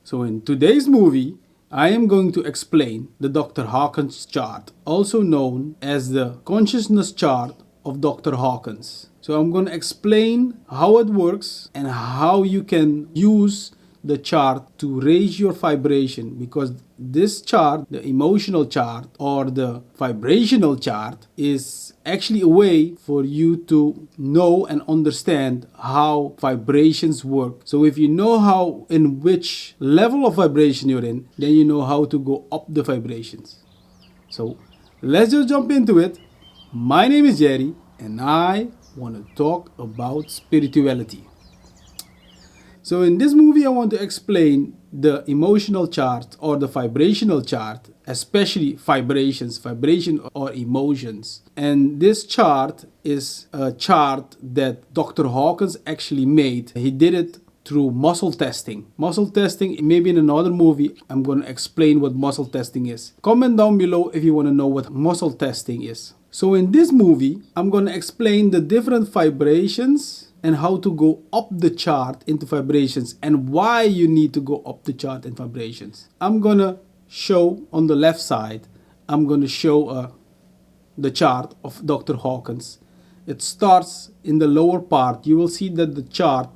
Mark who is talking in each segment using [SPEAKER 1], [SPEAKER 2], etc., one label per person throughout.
[SPEAKER 1] So in today's movie, I am going to explain the Dr. Hawkins chart, also known as the consciousness chart of Dr. Hawkins. So I'm going to explain how it works and how you can use the chart to raise your vibration, because this chart, the emotional chart or the vibrational chart, is actually a way for you to know and understand how vibrations work. So if you know how in which level of vibration you're in, then you know how to go up the vibrations. So let's just jump into it. My name is Jerry and I want to talk about spirituality. So in this movie, I want to explain the emotional chart or the vibrational chart, especially vibration or emotions. And this chart is a chart that Dr. Hawkins actually made. He did it through muscle testing. Muscle testing, maybe in another movie, I'm going to explain what muscle testing is. Comment down below if you want to know what muscle testing is. So in this movie, I'm going to explain the different vibrations and how to go up the chart into vibrations and why you need to go up the chart in vibrations. I'm going to show on the left side, I'm going to show the chart of Dr. Hawkins. It starts in the lower part. You will see that the chart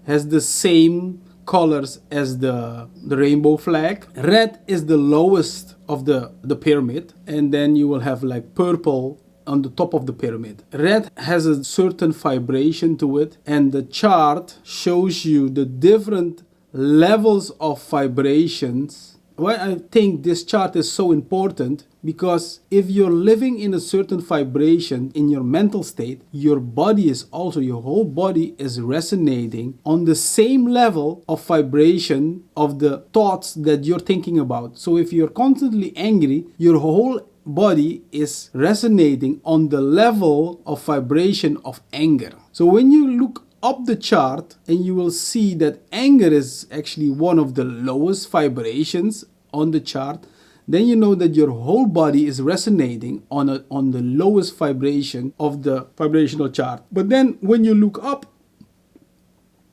[SPEAKER 1] has the same colors as the rainbow flag. Red is the lowest of the pyramid, and then you will have like purple on the top of the pyramid. Red has a certain vibration to it, and the chart shows you the different levels of vibrations. Why I think this chart is so important, because if you're living in a certain vibration in your mental state, your whole body is resonating on the same level of vibration of the thoughts that you're thinking about. So if you're constantly angry, your whole body is resonating on the level of vibration of anger. So when you look up the chart, and you will see that anger is actually one of the lowest vibrations on the chart, then you know that your whole body is resonating on the lowest vibration of the vibrational chart. But then when you look up,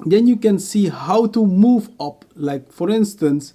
[SPEAKER 1] then you can see how to move up. Like for instance,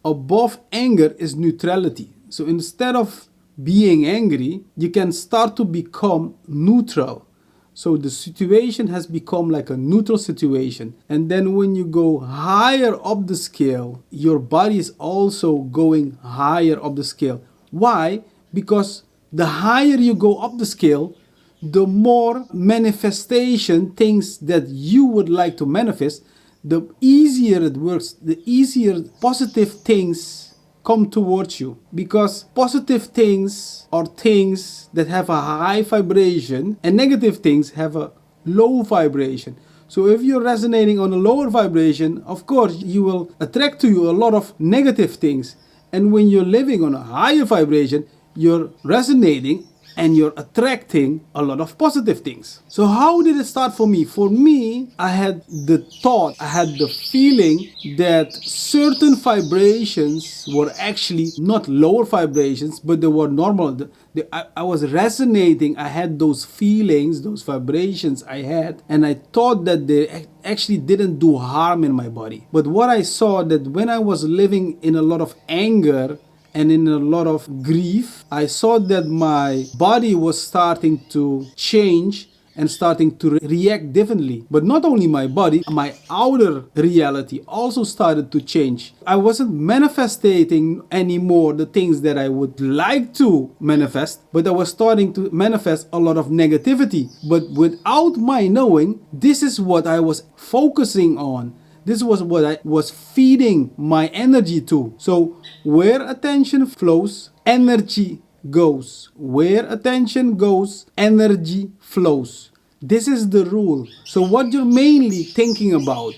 [SPEAKER 1] above anger is neutrality. So instead of being angry, you can start to become neutral. So the situation has become like a neutral situation. And then when you go higher up the scale, your body is also going higher up the scale. Why? Because the higher you go up the scale, the more manifestation things that you would like to manifest, the easier it works, the easier positive things come towards you, because positive things are things that have a high vibration and negative things have a low vibration. So if you're resonating on a lower vibration, of course you will attract to you a lot of negative things. And when you're living on a higher vibration, you're resonating and you're attracting a lot of positive things. So how did it start for me? For me, I had the thought, I had the feeling that certain vibrations were actually not lower vibrations, but they were normal. I was resonating, I had those feelings, those vibrations I had, and I thought that they actually didn't do harm in my body. But what I saw, that when I was living in a lot of anger and in a lot of grief, I saw that my body was starting to change and starting to react differently. But not only my body, my outer reality also started to change. I wasn't manifesting anymore the things that I would like to manifest, but I was starting to manifest a lot of negativity. But without my knowing, this is what I was focusing on. This was what I was feeding my energy to. So where attention flows, energy goes. Where attention goes, energy flows. This is the rule. So what you're mainly thinking about,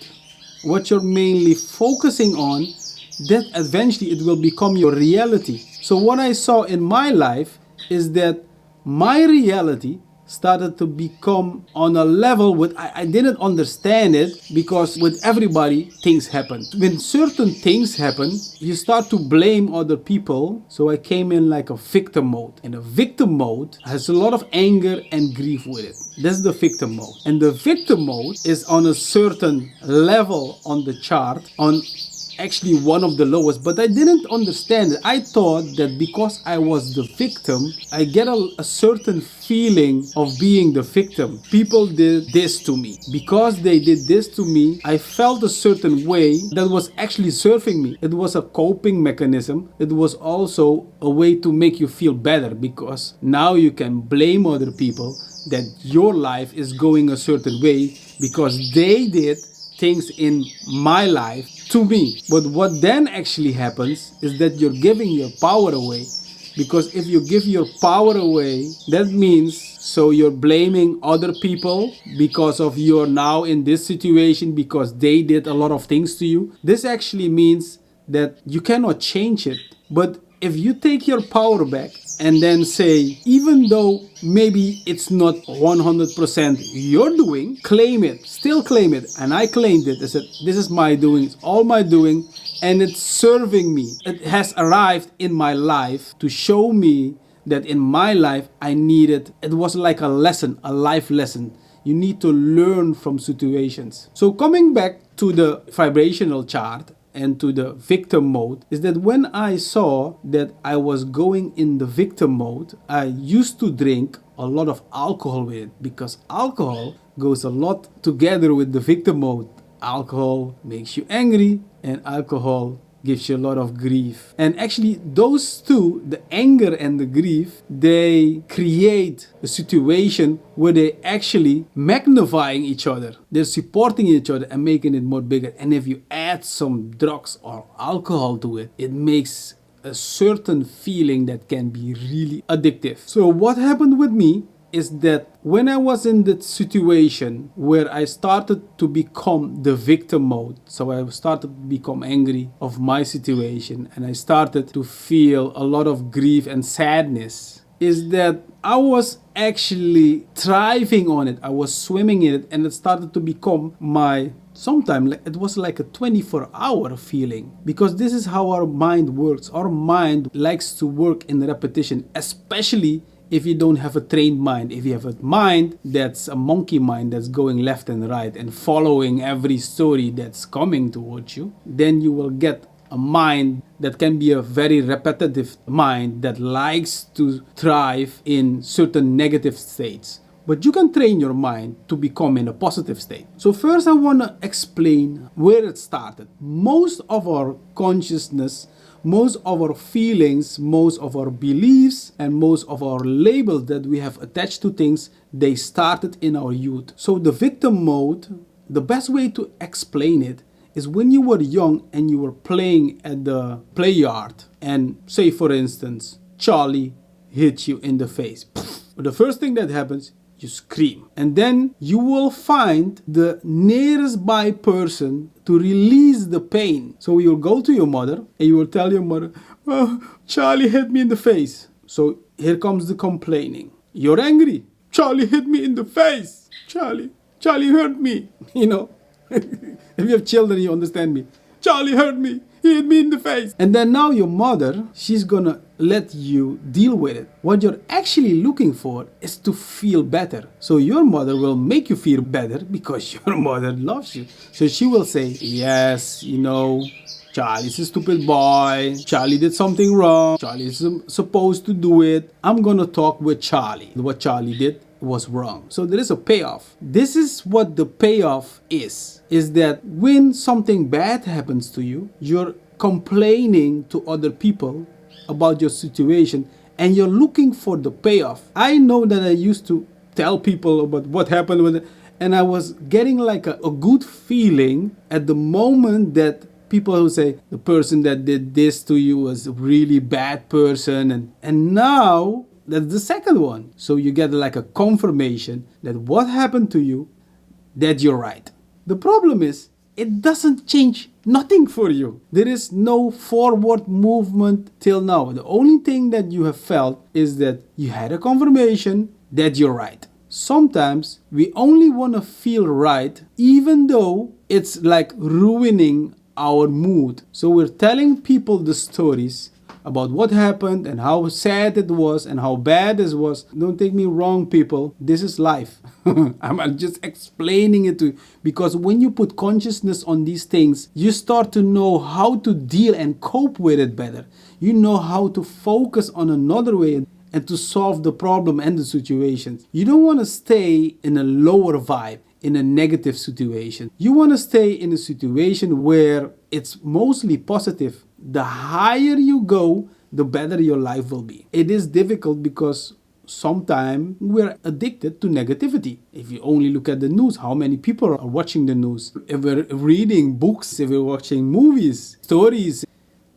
[SPEAKER 1] what you're mainly focusing on, that eventually it will become your reality. So what I saw in my life is that my reality started to become on a level with I didn't understand it, because with everybody things happen. When certain things happen, you start to blame other people. So I came in like a victim mode, and a victim mode has a lot of anger and grief with it. That's the victim mode, and the victim mode is on a certain level on the chart, on actually one of the lowest, but I didn't understand it. I thought that because I was the victim, I get a certain feeling of being the victim. People did this to me. Because they did this to me, I felt a certain way that was actually serving me. It was a coping mechanism. It was also a way to make you feel better, because now you can blame other people that your life is going a certain way because they did things in my life to me. But what then actually happens is that you're giving your power away, because if you give your power away, that means so you're blaming other people because of you're now in this situation because they did a lot of things to you. This actually means that you cannot change it. But if you take your power back and then say, even though maybe it's not 100% your doing, claim it, still claim it. And I claimed it. I said, this is my doing, it's all my doing, and it's serving me. It has arrived in my life to show me that in my life I needed, it was like a lesson, a life lesson. You need to learn from situations. So coming back to the vibrational chart and to the victim mode, is that when I saw that I was going in the victim mode, I used to drink a lot of alcohol with it, because alcohol goes a lot together with the victim mode. Alcohol makes you angry, and alcohol gives you a lot of grief. And actually those two, the anger and the grief, they create a situation where they actually magnifying each other. They're supporting each other and making it more bigger. And if you add some drugs or alcohol to it, it makes a certain feeling that can be really addictive. So what happened with me is that when I was in that situation where I started to become the victim mode, so I started to become angry of my situation and I started to feel a lot of grief and sadness, is that I was actually thriving on it. I was swimming in it, and it started to become my, sometimes it was like a 24-hour feeling, because this is how our mind works. Our mind likes to work in repetition, especially if you don't have a trained mind. If you have a mind that's a monkey mind that's going left and right and following every story that's coming towards you, then you will get a mind that can be a very repetitive mind that likes to thrive in certain negative states. But you can train your mind to become in a positive state. So first I want to explain where it started. Most of our consciousness, most of our feelings, most of our beliefs, and most of our labels that we have attached to things, they started in our youth. So the victim mode, the best way to explain it is when you were young and you were playing at the play yard, and say for instance, Charlie hit you in the face. The first thing that happens, you scream. And then you will find the nearest by person to release the pain. So you'll go to your mother and you will tell your mother, oh, Charlie hit me in the face. So here comes the complaining. You're angry. Charlie hit me in the face. Charlie hurt me. You know, if you have children, you understand me. Charlie hurt me. He hit me in the face. And then now your mother, she's gonna let you deal with it. What you're actually looking for is to feel better. So your mother will make you feel better because your mother loves you. So she will say, yes, you know, Charlie's a stupid boy. Charlie did something wrong. Charlie is supposed to do it. I'm gonna talk with Charlie. What Charlie did was wrong. So there is a payoff. This is what the payoff is that when something bad happens to you, you're complaining to other people about your situation and you're looking for the payoff. I know that I used to tell people about what happened with it, and I was getting like a good feeling at the moment that people who say the person that did this to you was a really bad person, and now that's the second one. So you get like a confirmation that what happened to you, that you're right. The problem is, it doesn't change nothing for you. There is no forward movement till now. The only thing that you have felt is that you had a confirmation that you're right. Sometimes we only want to feel right, even though it's like ruining our mood. So we're telling people the stories about what happened and how sad it was and how bad this was. Don't take me wrong, people. This is life. I'm just explaining it to you, because when you put consciousness on these things, you start to know how to deal and cope with it better. You know how to focus on another way and to solve the problem and the situations. You don't want to stay in a lower vibe, in a negative situation. You want to stay in a situation where it's mostly positive. The higher you go, the better your life will be. It is difficult because sometimes we're addicted to negativity. If you only look at the news, how many people are watching the news? If we're reading books, if we're watching movies, stories,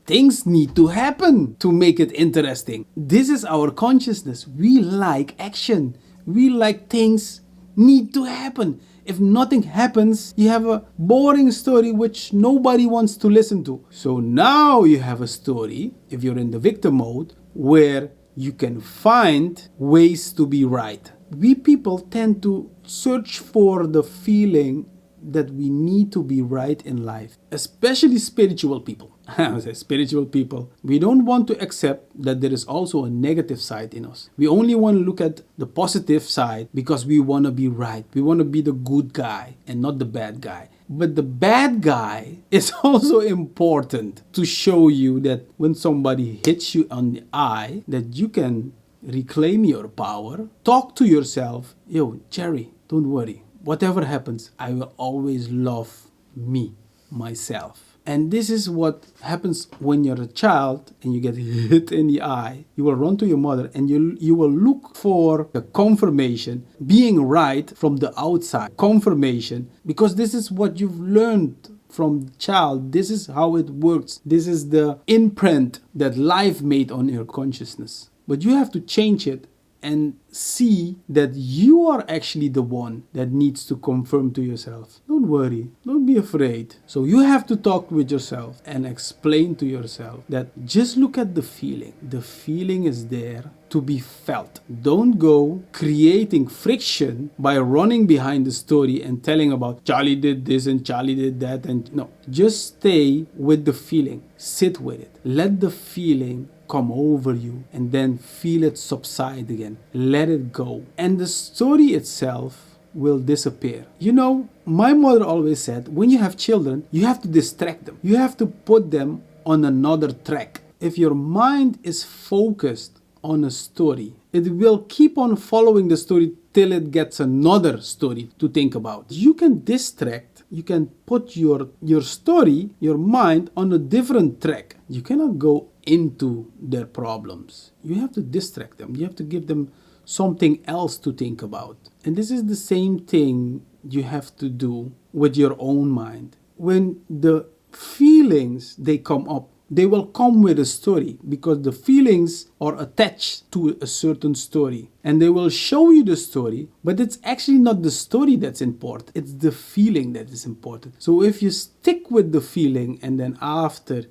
[SPEAKER 1] things need to happen to make it interesting. This is our consciousness. We like action. We like things need to happen. If nothing happens, you have a boring story which nobody wants to listen to. So now you have a story, if you're in the victim mode, where you can find ways to be right. We people tend to search for the feeling that we need to be right in life, especially spiritual people. I say spiritual people. We don't want to accept that there is also a negative side in us. We only want to look at the positive side because we want to be right. We want to be the good guy and not the bad guy. But the bad guy is also important to show you that when somebody hits you on the eye, that you can reclaim your power. Talk to yourself. Yo, Jerry, don't worry. Whatever happens, I will always love me, myself. And this is what happens when you're a child and you get hit in the eye. You will run to your mother and you will look for a confirmation, being right from the outside. Confirmation, because this is what you've learned from the child. This is how it works. This is the imprint that life made on your consciousness. But you have to change it and see that you are actually the one that needs to confirm to yourself. Don't worry, don't be afraid. So you have to talk with yourself and explain to yourself that just look at the feeling. The feeling is there to be felt. Don't go creating friction by running behind the story and telling about Charlie did this and Charlie did that. And no, just stay with the feeling. Sit with it. Let the feeling come over you and then feel it subside again. Let it go. And the story itself will disappear. You know, my mother always said, when you have children, you have to distract them. You have to put them on another track. If your mind is focused on a story, it will keep on following the story till it gets another story to think about. You can distract. You can put your story, your mind on a different track. You cannot go into their problems. You have to distract them. You have to give them something else to think about. And this is the same thing you have to do with your own mind. When the feelings, they come up, they will come with a story because the feelings are attached to a certain story. And they will show you the story, but it's actually not the story that's important. It's the feeling that is important. So if you stick with the feeling and then after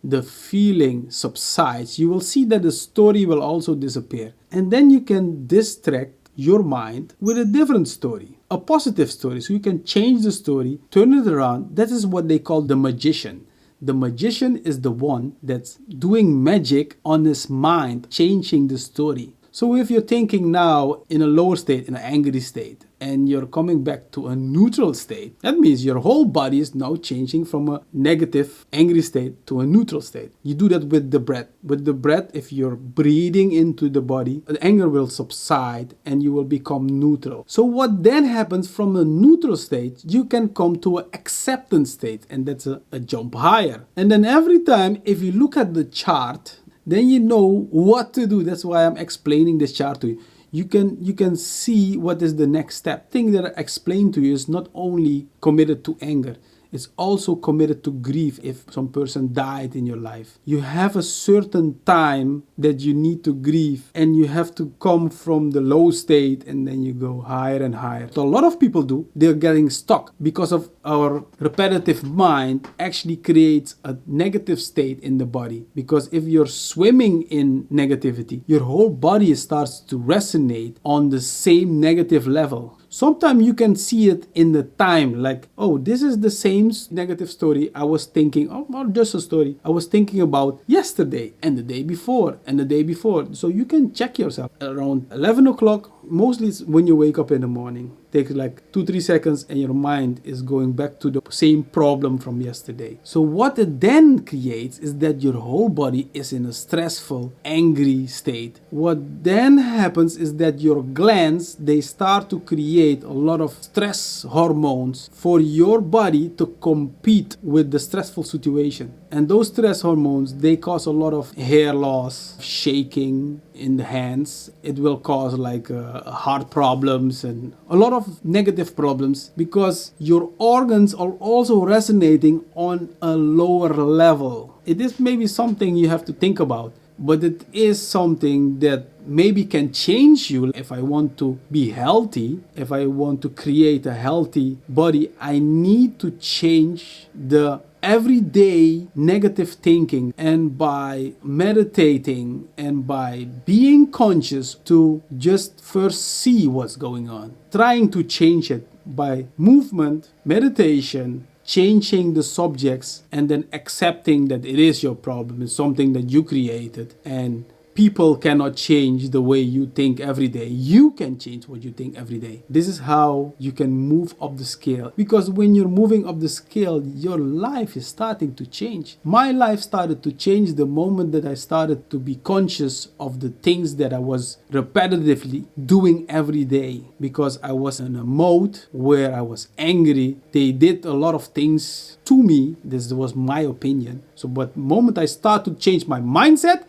[SPEAKER 1] the feeling subsides, you will see that the story will also disappear. And then you can distract your mind with a different story, a positive story. So you can change the story, turn it around. That is what they call the magician. The magician is the one that's doing magic on his mind, changing the story. So if you're thinking now in a lower state, in an angry state, and you're coming back to a neutral state, that means your whole body is now changing from a negative, angry state to a neutral state. You do that with the breath. With the breath, if you're breathing into the body, the anger will subside and you will become neutral. So what then happens from a neutral state, you can come to an acceptance state, and that's a jump higher. And then every time, if you look at the chart, then you know what to do. That's why I'm explaining this chart to you. You can see what is the next step. Thing that I explained to you is not only committed to anger. It's also committed to grief if some person died in your life. You have a certain time that you need to grieve, and you have to come from the low state and then you go higher and higher. So a lot of people do. They're getting stuck because of our repetitive mind actually creates a negative state in the body. Because if you're swimming in negativity, your whole body starts to resonate on the same negative level. sometimes you can see it in the time, like, oh, this is the same negative story I was thinking, oh, not just a story, I was thinking about yesterday and the day before and the day before. So you can check yourself around 11 o'clock. Mostly it's when you wake up in the morning. Takes like 2-3 seconds and your mind is going back to the same problem from yesterday. So what it then creates is that your whole body is in a stressful, angry state. What then happens is that your glands, they start to create a lot of stress hormones for your body to compete with the stressful situation. And those stress hormones, they cause a lot of hair loss, shaking in the hands. It will cause like heart problems and a lot of negative problems, because your organs are also resonating on a lower level. It is maybe something you have to think about, but it is something that maybe can change you. If I want to be healthy, if I want to create a healthy body, I need to change the everyday negative thinking, and by meditating and by being conscious to just first see what's going on, trying to change it by movement, meditation, changing the subjects, and then accepting that it is your problem, it's something that you created, and people cannot change the way you think every day. You can change what you think every day. This is how you can move up the scale. Because when you're moving up the scale, your life is starting to change. My life started to change the moment that I started to be conscious of the things that I was repetitively doing every day. Because I was in a mode where I was angry. They did a lot of things to me. This was my opinion. So, but the moment I start to change my mindset,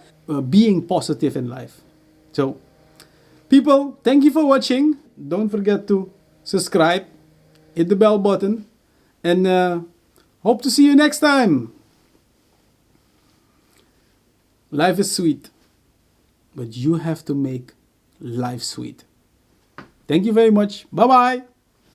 [SPEAKER 1] being positive in life. So, people, thank you for watching. Don't forget to subscribe, hit the bell button, and hope to see you next time. Life is sweet, but you have to make life sweet. Thank you very much. Bye-bye.